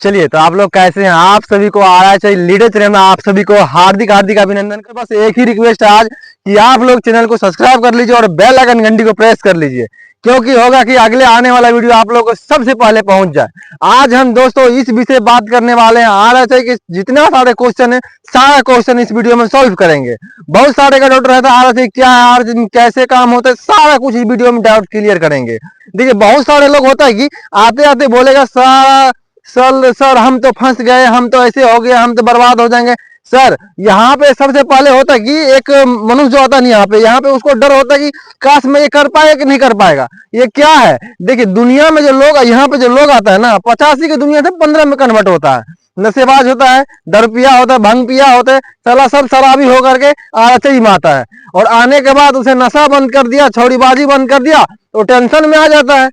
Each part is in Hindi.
चलिए, तो आप लोग कैसे हैं? आप सभी को आ रहा है चाहिए लीडर चैनल में आप सभी को हार्दिक हार्दिक अभिनंदन। के बस एक ही रिक्वेस्ट है आज कि आप लोग चैनल को सब्सक्राइब कर लीजिए और बेल आइकन घंटी को प्रेस कर लीजिए, क्योंकि होगा कि अगले आने वाला वीडियो आप लोगों को सबसे पहले पहुंच जाए। आज हम दोस्तों इस विषय बात करने वाले हैं, आ रहा है कि जितना सारे क्वेश्चन है सारा क्वेश्चन इस वीडियो में सॉल्व करेंगे। बहुत सारे का डाउट रहता है, आ रहा है क्या है, कैसे काम होता है, सारा कुछ इस वीडियो में डाउट क्लियर करेंगे। देखिए, बहुत सारे लोग होता है कि आते आते बोलेगा सारा सर सर हम तो फंस गए, हम तो ऐसे हो गए, हम तो बर्बाद हो जाएंगे। सर, यहाँ पे सबसे पहले होता है कि एक मनुष्य जो होता है यहाँ पे उसको डर होता है कि काश मैं ये कर पाएगा कि नहीं कर पाएगा। ये क्या है? देखिए, दुनिया में जो लोग यहाँ पे जो लोग आता है ना, 85 की दुनिया से 15 में कन्वर्ट होता है। नशेबाज होता है, दरपिया होता है, भंग पिया होता है, साला सब शराबी होकर के आरचई में आता है। और आने के बाद उसे नशा बंद कर दिया, छौड़ीबाजी बंद कर दिया, तो टेंशन में आ जाता है।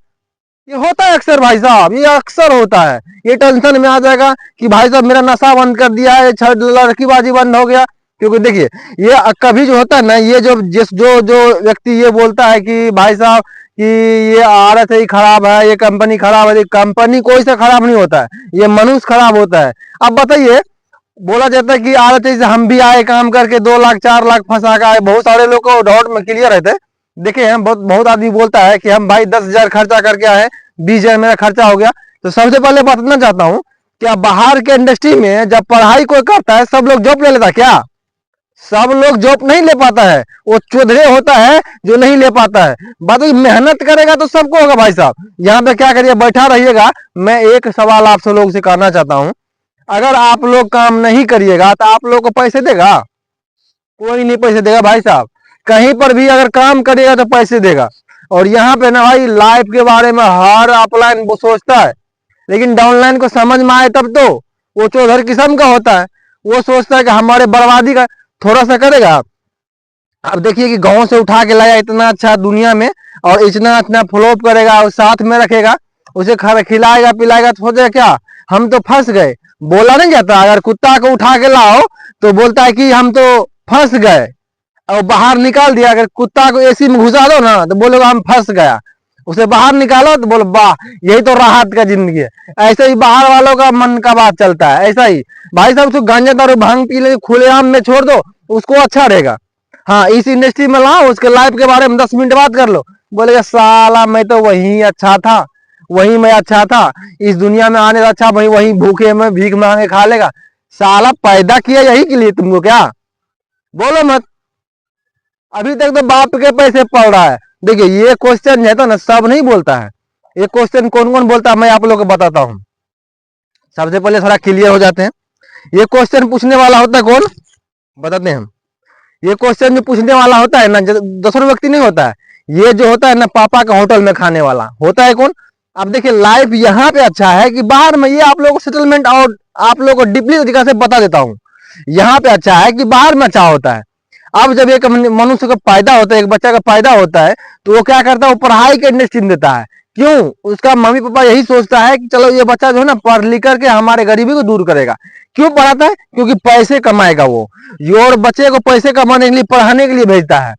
ये होता है अक्सर भाई साहब, ये अक्सर होता है। ये टेंशन में आ जाएगा कि भाई साहब मेरा नशा बंद कर दिया है, लड़कीबाजी बंद हो गया। क्योंकि देखिए, ये कभी जो होता है ना, ये जो व्यक्ति ये बोलता है कि भाई साहब कि ये आरत ही खराब है, ये कंपनी खराब है, कंपनी कोई सा खराब नहीं होता है, ये मनुष्य खराब होता है। अब बताइए, बोला जाता है कि आरत से हम भी आए काम करके 2 लाख 4 लाख फंसा के आए। बहुत सारे लोग को डाउट में क्लियर रहते हैं। देखिए, हम बहुत बहुत आदमी बोलता है कि हम भाई 10,000 खर्चा करके आए, 20,000 मेरा खर्चा हो गया। तो सबसे पहले बताना चाहता हूँ, क्या बाहर के इंडस्ट्री में जब पढ़ाई कोई करता है सब लोग जॉब ले लेता क्या? सब लोग जॉब नहीं ले पाता है, वो चौधरी होता है जो नहीं ले पाता है। बात मेहनत करेगा तो सबको होगा भाई साहब। यहाँ पे क्या करिए, बैठा रहिएगा। मैं एक सवाल आप सब लोग से करना चाहता हूँ, अगर आप लोग काम नहीं करिएगा तो आप लोग को पैसे देगा? कोई नहीं पैसे देगा भाई साहब। कहीं पर भी अगर काम करेगा तो पैसे देगा। और यहाँ पे ना भाई, लाइफ के बारे में हर अपलाइन वो सोचता है, लेकिन डाउनलाइन को समझ में आए तब तो वो चौधर किस्म का होता है। वो सोचता है कि हमारे बर्बादी का थोड़ा सा करेगा। अब देखिए कि गांव से उठा के लाया इतना अच्छा दुनिया में, और इतना इतना फ्लॉप करेगा और साथ में रखेगा, उसे खिलाएगा पिलाएगा, तो सोचेगा क्या हम तो फंस गए। बोला नहीं जाता, अगर कुत्ता को उठा के लाओ तो बोलता है कि हम तो फंस गए, और बाहर निकाल दिया। अगर कुत्ता को एसी में घुसा दो ना तो बोलेगा हम फंस गया। उसे बाहर निकालो तो बोलो वाह, यही तो राहत का जिंदगी है। ऐसे ही बाहर वालों का मन का बात चलता है। ऐसा ही भाई साहब, उसको गांजा दारू भांग पी ले खुलेआम में छोड़ दो, उसको अच्छा रहेगा। हाँ, इस इंडस्ट्री में लाओ, उसके लाइफ के बारे में 10 मिनट बात कर लो, बोलेगा साला मैं तो वही अच्छा था, वही मैं अच्छा था, इस दुनिया में आने से अच्छा वही वही भूखे में भीख मांगे खा लेगा। साला पैदा किया यही के लिए तुमको क्या? बोलो मत। अभी तक तो बाप के पैसे पड़ रहा है। देखिए, ये क्वेश्चन है तो ना, सब नहीं बोलता है। ये क्वेश्चन कौन कौन बोलता है मैं आप लोग को बताता हूँ। सबसे पहले थोड़ा क्लियर हो जाते हैं। ये क्वेश्चन पूछने वाला होता है कौन, बताते हैं हम। ये क्वेश्चन जो पूछने वाला होता है ना, दूसरा व्यक्ति नहीं होता है। ये जो होता है ना, पापा का होटल में खाने वाला होता है कौन? अब देखिए, लाइफ यहाँ पे अच्छा है कि बाहर में, ये आप लोगों को सेटलमेंट और आप लोगों को डीपली तरीका से बता देता हूँ। यहाँ पे अच्छा है कि बाहर में अच्छा होता है। अब जब एक मनुष्य का पैदा होता है, एक बच्चा का पैदा होता है, तो वो क्या करता है, वो पढ़ाई के इंडस्ट्री देता है। क्यों? उसका मम्मी पापा यही सोचता है कि चलो ये बच्चा जो है ना पढ़ लिख करके हमारे गरीबी को दूर करेगा। क्यों पढ़ाता है? क्योंकि पैसे कमाएगा वो। और बच्चे को पैसे कमाने के लिए, पढ़ाने के लिए भेजता है।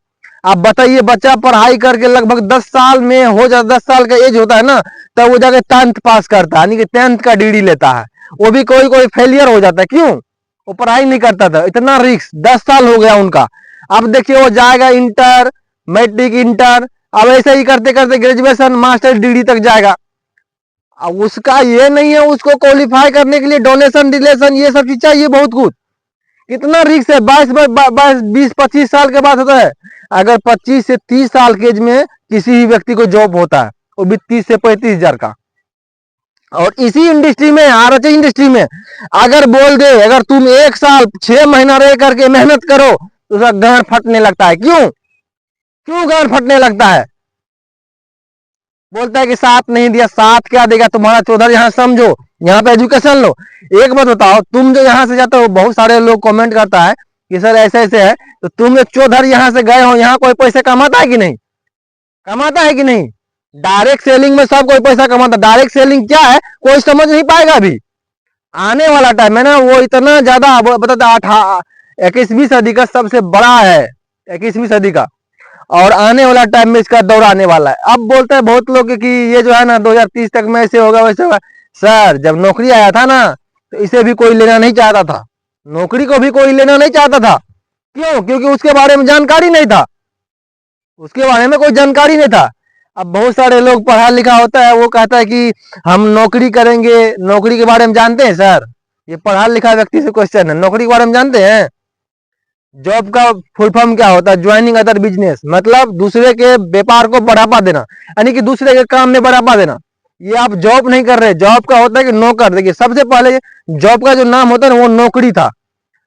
आप बताइए, बच्चा पढ़ाई करके लगभग 10 साल में हो जाता, 10 साल का एज होता है ना, तब वो जाके 10th पास करता है, यानी कि 10th का डिग्री लेता है। वो भी कोई कोई फेलियर हो जाता है। क्यों? वो पढ़ाई नहीं करता था। इतना रिस्क, 10 साल हो गया उनका। अब देखिए, वो जाएगा इंटर, मैट्रिक, इंटर, अब ऐसे ही करते करते ग्रेजुएशन, मास्टर डिग्री तक जाएगा। अब उसका ये नहीं है, उसको क्वालिफाई करने के लिए डोनेशन रिलेशन ये सब चीज चाहिए, बहुत कुछ। कितना रिस्क है। 20-25 साल के बाद होता है। अगर 25 से 30 साल के एज में किसी भी व्यक्ति को जॉब होता है, वो भी 30 से 35 हजार का। और इसी इंडस्ट्री में, आरएचआई इंडस्ट्री में अगर बोल दे, अगर तुम 1 साल 6 महीना रह करके मेहनत करो तो उसका गांड फटने लगता है। क्यों? क्यों गांड फटने लगता है? बोलता है कि साथ नहीं दिया। साथ क्या देगा तुम्हारा चौधर? यहाँ समझो, यहाँ पे एजुकेशन लो। एक बात बताओ, तुम जो यहाँ से जाते हो, बहुत सारे लोग कमेंट करता है कि सर ऐसे ऐसे है, तो तुम जो चौधर यहाँ से गए हो, यहाँ कोई पैसे कमाता है कि नहीं? कमाता है कि नहीं? डायरेक्ट सेलिंग में सब कोई पैसा कमाता। डायरेक्ट सेलिंग क्या है कोई समझ नहीं पाएगा अभी। आने वाला टाइम है ना, वो इतना ज्यादा बताता, 21वीं सदी का सबसे बड़ा है, 21वीं सदी का। और आने वाला टाइम में इसका दौर आने वाला है। अब बोलते हैं बहुत लोग कि ये जो है ना 2030 तक में ऐसे होगा वैसे होगा। सर जब नौकरी आया था ना तो इसे भी कोई लेना नहीं चाहता था, नौकरी को भी कोई लेना नहीं चाहता था। क्यों? क्योंकि उसके बारे में जानकारी नहीं था, उसके बारे में कोई जानकारी नहीं था। अब बहुत सारे लोग पढ़ा लिखा होता है, वो कहता है कि हम नौकरी करेंगे, नौकरी के बारे में जानते हैं सर? ये पढ़ा लिखा व्यक्ति से क्वेश्चन है, नौकरी के बारे में जानते हैं? जॉब का फुल फॉर्म क्या होता है? ज्वाइनिंग अदर बिजनेस, मतलब दूसरे के व्यापार को बढ़ावा देना, यानी कि दूसरे के काम में बढ़ावा देना। ये आप जॉब नहीं कर रहे, जॉब का होता है कि नौकर। देखिए सबसे पहले जॉब का जो नाम होता है ना वो नौकरी था।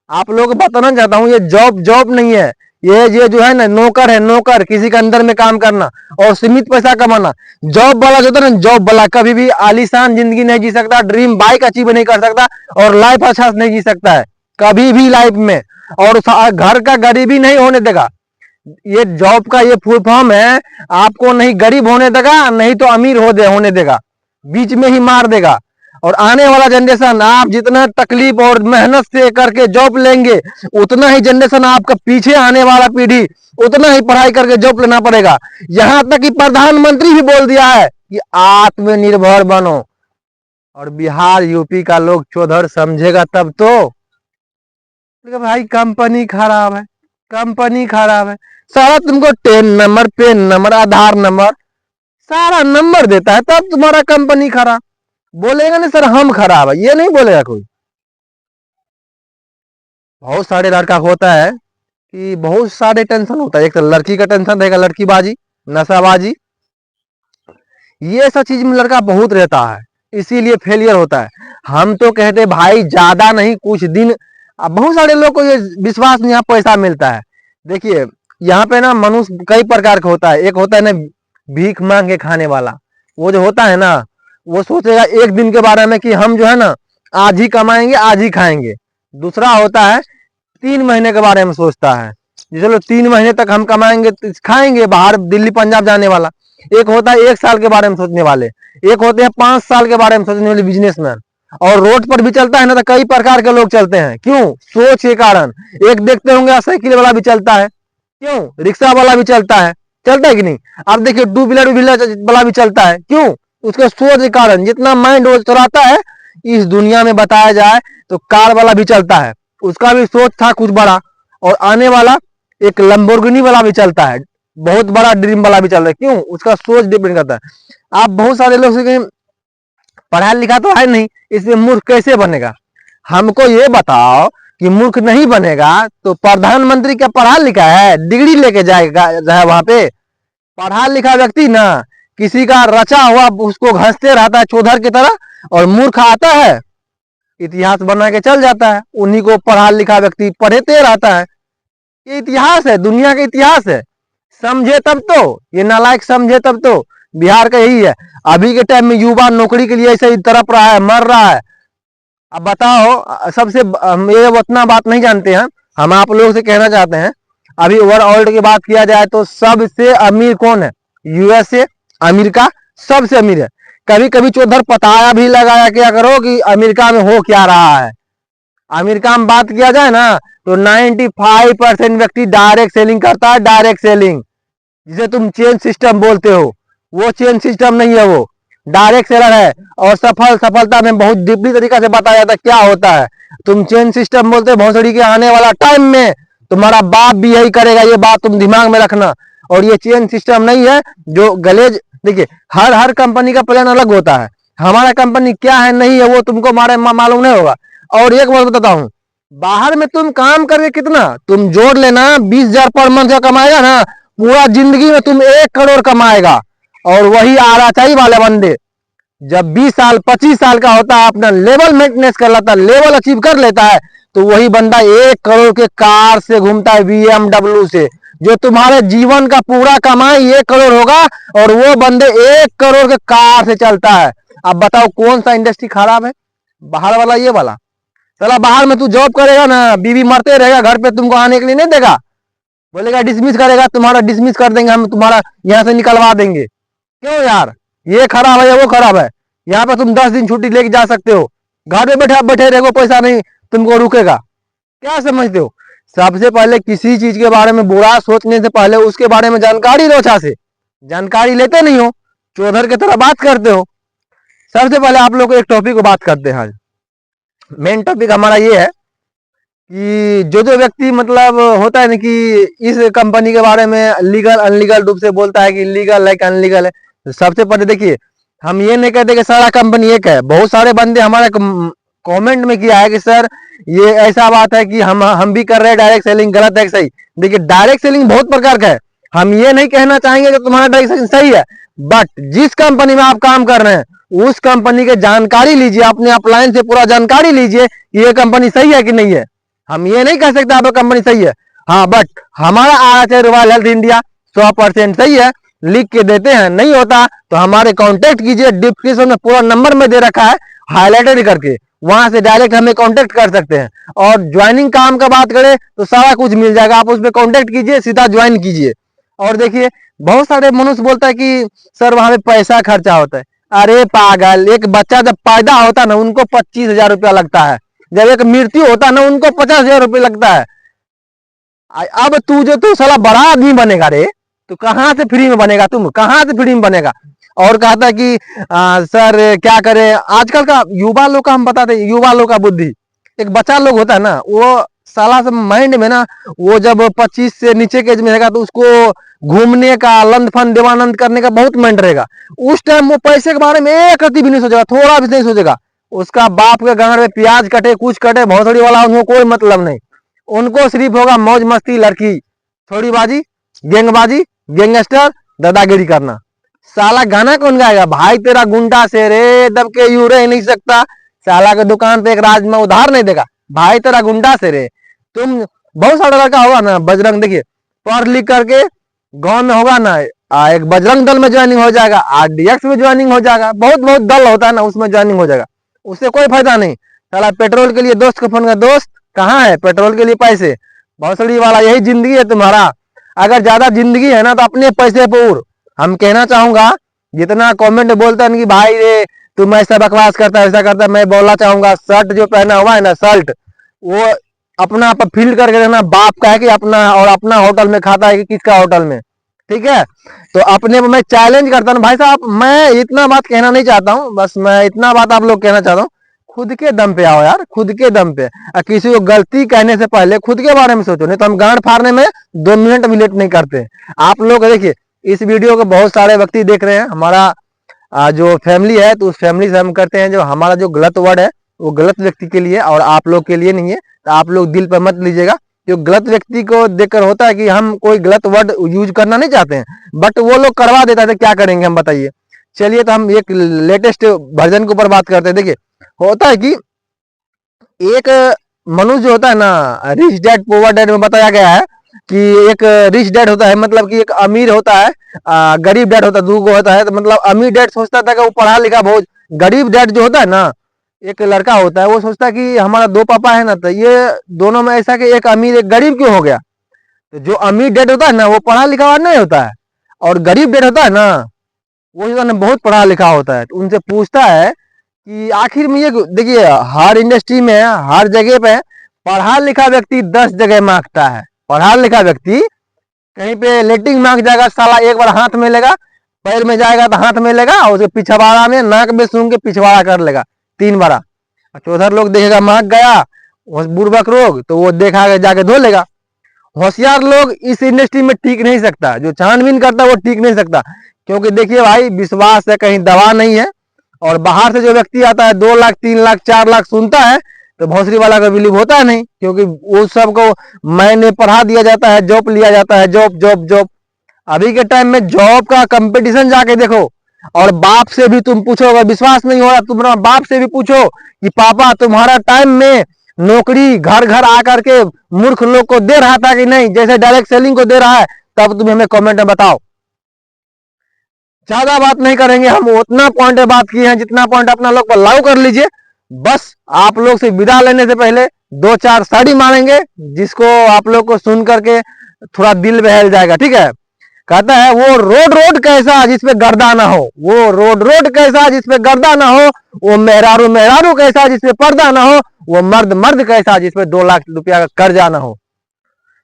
आप लोगों को बताना चाहता हूँ ये जॉब जॉब नहीं है, ये जो है ना नौकर है, नौकर, किसी के अंदर में काम करना और सीमित पैसा कमाना। जॉब वाला जो होता है ना, जॉब वाला कभी भी आलीशान जिंदगी नहीं जी सकता, ड्रीम बाइक अचीव नहीं कर सकता और लाइफ अच्छा नहीं जी सकता है कभी भी लाइफ में, और घर का गरीबी नहीं होने देगा। ये जॉब का ये फुल फॉर्म है, आपको नहीं गरीब होने देगा नहीं तो अमीर होने देगा, बीच में ही मार देगा। और आने वाला जनरेशन, आप जितना तकलीफ और मेहनत से करके जॉब लेंगे उतना ही जनरेशन आपका पीछे आने वाला पीढ़ी उतना ही पढ़ाई करके जॉब लेना पड़ेगा। यहां तक कि प्रधानमंत्री भी बोल दिया है कि आत्मनिर्भर बनो, और बिहार यूपी का लोग चौधर समझेगा तब तो। भाई कंपनी खराब है, कंपनी खराब है, सारा तुमको 10 नंबर, पेन नंबर, आधार नंबर, सारा नंबर देता है, तब तुम्हारा कंपनी खराब। बोलेगा नहीं सर हम खराब है, ये नहीं बोलेगा कोई। बहुत सारे लड़का होता है कि बहुत सारे टेंशन होता है, एक तो लड़की का टेंशन रहेगा, लड़कीबाजी, नशाबाजी, ये सब चीज में लड़का बहुत रहता है, इसीलिए फेलियर होता है। हम तो कहते भाई ज्यादा नहीं, कुछ दिन। अब बहुत सारे लोग को ये विश्वास नहीं, यहाँ पैसा मिलता है। देखिए यहाँ पे ना मनुष्य कई प्रकार का होता है। एक होता है ना भीख मांग के खाने वाला, वो जो होता है ना वो सोचेगा एक दिन के बारे में कि हम जो है ना आज ही कमाएंगे आज ही खाएंगे। दूसरा होता है 3 महीने के बारे में सोचता है, चलो 3 महीने तक हम कमाएंगे खाएंगे, बाहर दिल्ली पंजाब जाने वाला। एक होता है 1 साल के बारे में सोचने वाले, एक होते हैं 5 साल के बारे में सोचने वाले बिजनेसमैन। और रोड पर भी चलता है ना तो कई प्रकार के लोग चलते हैं, क्यों? सोच के कारण। एक देखते होंगे साइकिल वाला भी चलता है, क्यों? रिक्शा वाला भी चलता है कि नहीं? अब देखिए 2 व्हीलर वाला भी चलता है, क्यों? उसके सोच के कारण। जितना माइंड वो चलाता है इस दुनिया में बताया जाए तो कार वाला भी चलता है, उसका भी सोच था कुछ बड़ा। और आने वाला एक लंबोर्गिनी वाला भी चलता है, बहुत बड़ा ड्रीम वाला भी चल रहा है, क्यों? उसका सोच डिपेंड करता है। आप बहुत सारे लोग से पढ़ा लिखा तो है नहीं, इसमें मूर्ख कैसे बनेगा? हमको ये बताओ कि मूर्ख नहीं बनेगा तो प्रधानमंत्री क्या पढ़ा लिखा है? डिग्री लेके जाएगा वहां पे? पढ़ा लिखा व्यक्ति ना किसी का रचा हुआ उसको घसते रहता है चौधर की तरह, और मूर्ख आता है इतिहास बना के चल जाता है, उन्हीं को पढ़ा लिखा व्यक्ति पढ़ते रहता है। ये इतिहास है, दुनिया का इतिहास है, समझे तब तो। ये नालायक समझे तब तो। बिहार का यही है, अभी के टाइम में युवा नौकरी के लिए ऐसे ही तड़प रहा है, मर रहा है। अब बताओ, सबसे ये उतना बात नहीं जानते हैं हम, आप लोगों से कहना चाहते हैं। अभी ओवरऑल की बात किया जाए तो सबसे अमीर कौन है? यूएसए, अमेरिका सबसे अमीर है। कभी कभी चौधर पताया भी लगाया क्या करो कि अमेरिका में हो क्या रहा है। अमेरिका में बात किया जाए ना तो 95% व्यक्ति डायरेक्ट सेलिंग करता है, डायरेक्ट सेलिंग, जिसे तुम चेन सिस्टम बोलते हो, वो चेन सिस्टम नहीं है, वो डायरेक्ट सेलर है। और सफलता में बहुत डीपली तरीका से बताया जाता है क्या होता है। तुम चेन सिस्टम बोलते हो, भोसड़ी के आने वाला टाइम में तुम्हारा बाप भी यही करेगा, ये बात तुम दिमाग में रखना। और ये चेन सिस्टम नहीं है जो गलेज। देखिए हर कंपनी का प्लान अलग होता है, हमारा कंपनी क्या है नहीं है वो तुमको मालूम नहीं होगा। और एक बात बताता हूँ, बाहर में तुम काम करके कितना तुम जोड़ लेना, 20,000 पर मंथ का कमाएगा ना, पूरा जिंदगी में तुम 1 करोड़ कमाएगा। और वही आराचाई वाले बंदे जब 20 साल 25 साल का होता है, अपना लेवल मेंटेनेंस कर लेता है, लेवल अचीव कर लेता है, तो वही बंदा 1 करोड़ के कार से घूमता है, BMW से। जो तुम्हारे जीवन का पूरा कमाई 1 करोड़ होगा और वो बंदे 1 करोड़ के कार से चलता है। अब बताओ कौन सा इंडस्ट्री खराब है? बाहर वाला, ये वाला। चला बाहर में तू जॉब करेगा ना, बीवी मरते रहेगा, घर पे तुमको आने के लिए नहीं देगा, बोलेगा डिसमिस करेगा, तुम्हारा डिसमिस कर देंगे, हम तुम्हारा यहाँ से निकलवा देंगे। क्यों यार? ये खराब है या वो खराब है? यहाँ पे तुम 10 दिन छुट्टी लेके जा सकते हो, घर में बैठे बैठे रहो, पैसा नहीं तुमको रुकेगा। क्या समझते हो? सबसे पहले किसी चीज के बारे में बुरा सोचने से पहले उसके बारे में जानकारी लो, अच्छा से जानकारी लेते नहीं हो, चौधर की तरह बात करते हो। सबसे पहले आप लोग को एक टॉपिक को बात करते हैं। आज मेन टॉपिक हमारा ये है कि जो व्यक्ति मतलब होता है ना कि इस कंपनी के बारे में लीगल अनलीगल रूप से बोलता है कि लीगल है कि अनलीगल है, तो सबसे पहले देखिए, हम ये नहीं कहते कि सारा कंपनी एक है। बहुत सारे बंदे हमारे कमेंट में किया है कि सर ये ऐसा बात है कि हम भी कर रहे हैं डायरेक्ट सेलिंग, गलत है कि सही। देखिए, डायरेक्ट सेलिंग बहुत प्रकार का है। हम ये नहीं कहना चाहेंगे कि तुम्हारा डायरेक्ट सेलिंग सही है, बट जिस कंपनी में आप काम कर रहे हैं उस कंपनी की जानकारी लीजिए, अपने अपलाइन से पूरा जानकारी लीजिए कि ये कंपनी सही है कि नहीं है। हम ये नहीं कह सकते आपकी कंपनी सही है, हाँ, बट हमारा आरएचआई रॉयल हेल्थ इंडिया 100% सही है, लिख के देते हैं। नहीं होता तो हमारे कांटेक्ट कीजिए, डिस्क्रिप्शन में पूरा नंबर में दे रखा है हाईलाइटेड करके, वहां से डायरेक्ट हमें कांटेक्ट कर सकते हैं। और ज्वाइनिंग काम का बात करें तो सारा कुछ मिल जाएगा, आप उस पर कांटेक्ट कीजिए, सीधा ज्वाइन कीजिए। और देखिए, बहुत सारे मनुष्य बोलता है कि सर वहां पे पैसा खर्चा होता है। अरे पागल, एक बच्चा जब पैदा होता है ना उनको 25,000 रुपया लगता है, जब एक मृत्यु होता है ना उनको 50,000 रुपये लगता है। अब तू साला बड़ा आदमी बनेगा रे, तो कहां से फ्री में बनेगा, तुम कहां से फ्री में बनेगा। और कहता है कि सर क्या करें, आजकल का युवा लोग का हम बताते, युवा लोग का बुद्धि, एक बच्चा लोग होता है ना, वो साला से माइंड में ना, वो जब 25 से नीचे के एज में रहेगा तो उसको घूमने का, लंद फन देवानंद करने का बहुत माइंड रहेगा। उस टाइम वो पैसे के बारे में एक रत्ती भी नहीं सोचेगा, थोड़ा भी नहीं सोचेगा। उसका बाप के गांड में प्याज कटे कुछ कटे, भौसड़ी वाला उनको कोई मतलब नहीं। उनको सिर्फ होगा मौज मस्ती, लड़की, थोड़ीबाजी, गेंगबाजी, गैंगस्टर, दादागिरी करना। साला गाना कौन गाएगा, भाई तेरा गुंडा से रे दब के यूं रह नहीं सकता, साला के दुकान पे एक राजमा उधार नहीं देगा, भाई तेरा गुंडा से रे। तुम बहुत सारा लड़का होगा ना बजरंग, देखिए पढ़ लिख करके गांव में होगा ना, एक बजरंग दल में ज्वाइनिंग हो जाएगा, आरडीएक्स में ज्वाइनिंग हो जाएगा, बहुत बहुत दल होता है ना उसमें ज्वाइनिंग हो जाएगा। उससे कोई फायदा नहीं। साला पेट्रोल के लिए दोस्त का फोन का दोस्त कहाँ है, पेट्रोल के लिए पैसे, भौसड़ी वाला यही जिंदगी है तुम्हारा। अगर ज्यादा जिंदगी है ना तो अपने पैसे पूर। हम कहना चाहूंगा, जितना कमेंट बोलता है कि भाई रे तुम ऐसा बकवास करता है ऐसा करता है, मैं बोलना चाहूंगा शर्ट जो पहना हुआ है ना, शर्ट वो अपना फील्ड करके देखना, बाप का है कि अपना, और अपना होटल में खाता है कि किसका होटल में, ठीक है। तो अपने मैं चैलेंज करता हूँ भाई साहब, मैं इतना बात कहना नहीं चाहता हूँ, बस मैं इतना बात आप लोग कहना चाहता हूँ, खुद के दम पे आओ यार, खुद के दम पे। किसी को गलती कहने से पहले खुद के बारे में सोचो, नहीं तो हम गांड फाड़ने में 2 मिनट भी लेट नहीं करते। आप लोग देखिए, इस वीडियो को बहुत सारे व्यक्ति देख रहे हैं, हमारा जो फैमिली है, तो उस फैमिली से हम करते हैं, जो हमारा जो गलत वर्ड है वो गलत व्यक्ति के लिए और आप लोग के लिए नहीं है, तो आप लोग दिल पर मत लीजिएगा। जो गलत व्यक्ति को देखकर होता है कि हम कोई गलत वर्ड यूज करना नहीं चाहते हैं, बट वो लोग करवा देता है, तो क्या करेंगे हम बताइए। चलिए, तो हम एक लेटेस्ट वर्जन के ऊपर बात करते हैं। देखिए, होता है कि एक मनुष्य जो होता है ना, रिच डैड पुअर डैड में बताया गया है कि एक रिच डैड होता है, मतलब कि एक अमीर होता है, गरीब डैड होता है, दूगो होता है। तो मतलब अमीर डैड सोचता था कि वो पढ़ा लिखा बहुत, गरीब डैड जो होता है ना, एक लड़का होता है, वो सोचता है कि हमारा दो पापा है ना, तो ये दोनों में ऐसा कि एक अमीर एक गरीब क्यों हो गया। तो जो अमीर डैड होता है ना वो पढ़ा लिखा नहीं होता है, और गरीब डैड होता है ना वो जो है ना बहुत पढ़ा लिखा होता है। तो उनसे पूछता है कि आखिर में ये, देखिए हर इंडस्ट्री में हर जगह पे पढ़ा लिखा व्यक्ति 10 जगह मांगता है। पढ़ा लिखा व्यक्ति कहीं पे लेटिंग मांग जाएगा, साला एक बार हाथ में लेगा, पैर में जाएगा तो हाथ में लेगा, और उसके पिछवाड़ा में नाक में सूंघ के पिछवाड़ा कर लेगा 3 बार। चौथा लोग देखेगा मांग गया बुर्बक रोग, तो वो देखा जाके धो लेगा। होशियार लोग इस इंडस्ट्री में टिक नहीं सकता, जो छानबीन करता है वो टिक नहीं सकता। क्योंकि देखिए भाई, विश्वास है कहीं दवा नहीं है। और बाहर से जो व्यक्ति आता है 2 लाख 3 लाख 4 लाख सुनता है, तो भोसरी वाला का बिलीव होता है नहीं, क्योंकि वो सबको मैंने पढ़ा दिया जाता है, जॉब लिया जाता है, जॉब जॉब जॉब। अभी के टाइम में जॉब का कंपटीशन जाके देखो, और बाप से भी तुम पूछो, अगर विश्वास नहीं हो रहा तुम्हारा बाप से भी पूछो कि पापा तुम्हारा टाइम में नौकरी घर घर आकर के मूर्ख लोग को दे रहा था कि नहीं, जैसे डायरेक्ट सेलिंग को दे रहा है, तब तुम हमें कमेंट में बताओ। ज्यादा बात नहीं करेंगे, हम उतना पॉइंट बात किए हैं, जितना पॉइंट अपना लोग पर लागू कर लीजिए। बस आप लोग से विदा लेने से पहले 2-4 साड़ी मारेंगे, जिसको आप लोग को सुन करके थोड़ा दिल बहल जाएगा, ठीक है। कहता है वो रोड रोड कैसा जिसपे गर्दा ना हो, वो रोड रोड कैसा जिसपे गर्दा ना हो, वो मेहरारू मेहरारू कैसा जिसपे पर्दा ना हो, वो मर्द मर्द कैसा जिसपे 2 लाख रुपया का कर्जा ना हो।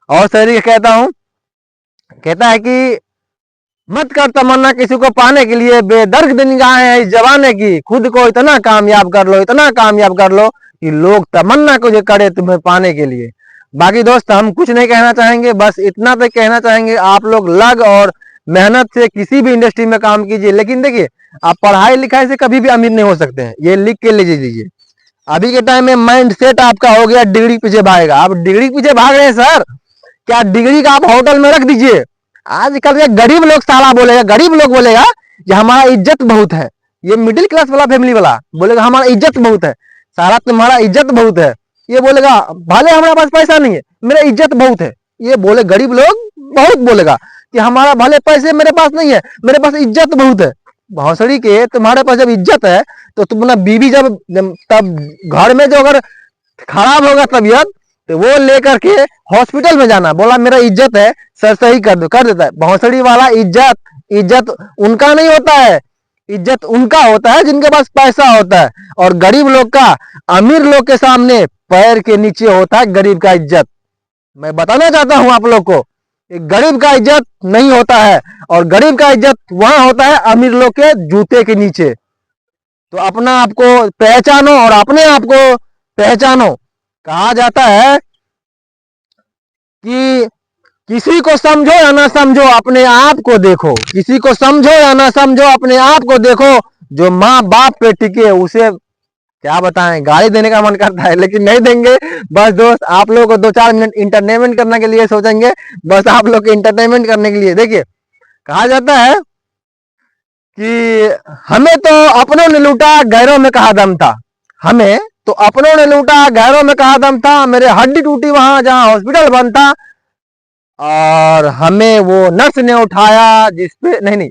और शरीर कहता हूं, कहता है कि मत कर तमन्ना किसी को पाने के लिए, बेदर्द निगाहें हैं इस जमाने की, खुद को इतना कामयाब कर लो, इतना कामयाब कर लो कि लोग तमन्ना को जो करे तुम्हें पाने के लिए। बाकी दोस्त हम कुछ नहीं कहना चाहेंगे, बस इतना तक कहना चाहेंगे, आप लोग लग और मेहनत से किसी भी इंडस्ट्री में काम कीजिए, लेकिन देखिए आप पढ़ाई लिखाई से कभी भी अमीर नहीं हो सकते हैं, ये लिख के लीजिए। अभी के टाइम में माइंड सेट आपका हो गया डिग्री पीछे भागेगा, आप डिग्री पीछे भाग रहे हैं सर, क्या डिग्री का आप होटल में रख दीजिए। आजकल के गरीब लोग साला बोलेगा, गरीब लोग बोलेगा कि हमारा इज्जत बहुत है, ये मिडिल क्लास वाला फैमिली वाला बोलेगा हमारा इज्जत बहुत है, साला तुम्हारा इज्जत बहुत है, ये बोलेगा भले हमारे पास पैसा नहीं है मेरा इज्जत बहुत है, ये बोले गरीब लोग बहुत बोलेगा कि हमारा भले पैसे मेरे पास नहीं है मेरे पास इज्जत बहुत है। भौसड़ी के तुम्हारे पास जब इज्जत है तो तुम अपना बीवी जब तब घर में जो अगर खराब होगा तबीयत तो वो लेकर के हॉस्पिटल में जाना, बोला मेरा इज्जत है सर सही कर दो, कर देता है। भौसड़ी वाला इज्जत इज्जत उनका नहीं होता है, इज्जत उनका होता है जिनके पास पैसा होता है, और गरीब लोग का अमीर लोग के सामने पैर के नीचे होता है गरीब का इज्जत। मैं बताना चाहता हूं आप लोग को, गरीब का इज्जत नहीं होता है, और गरीब का इज्जत वहां होता है अमीर लोग के जूते के नीचे। तो अपना आपको पहचानो और अपने आप को पहचानो। कहा जाता है कि किसी को समझो या ना समझो अपने आप को देखो, किसी को समझो या ना समझो अपने आप को देखो, जो माँ बाप पे टिके उसे क्या बताएं, गाली देने का मन करता है लेकिन नहीं देंगे। बस दोस्त आप लोगों को 2-4 मिनट इंटरटेनमेंट करने के लिए सोचेंगे, बस आप लोग इंटरटेनमेंट करने के लिए। देखिए कहा जाता है कि हमें तो अपनों ने लूटा गैरों में कहा दम था, हमें तो अपनों ने लूटा गैरों में कहा दम था, मेरे हड्डी टूटी वहां जहां हॉस्पिटल बंद था, और हमें वो नर्स ने उठाया जिसपे नहीं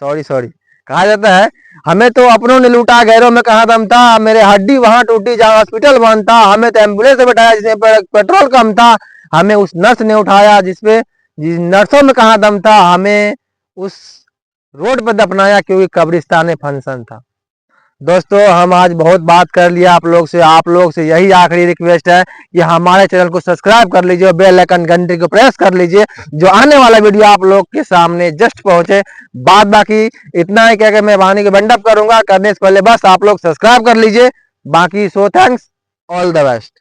सॉरी कहा जाता है हमें तो अपनों ने लूटा गैरों में कहा दम था, मेरे हड्डी वहां टूटी जहां हॉस्पिटल बंद था, हमें तो एम्बुलेंस से बैठाया जिसमें पेट्रोल कम था, हमें उस नर्स ने उठाया जिसपे जिस नर्सों में कहा दम था, हमें उस रोड पर दफनाया क्योंकि कब्रिस्तान में फंक्शन था। दोस्तों हम आज बहुत बात कर लिया आप लोग से यही आखिरी रिक्वेस्ट है कि हमारे चैनल को सब्सक्राइब कर लीजिए और बेल आइकन घंटी को प्रेस कर लीजिए, जो आने वाला वीडियो आप लोग के सामने जस्ट पहुंचे। बाद बाकी इतना ही कह के मैं वाणी के बंडअप करूंगा, करने से पहले बस आप लोग सब्सक्राइब कर लीजिए। बाकी so thanks, all the best.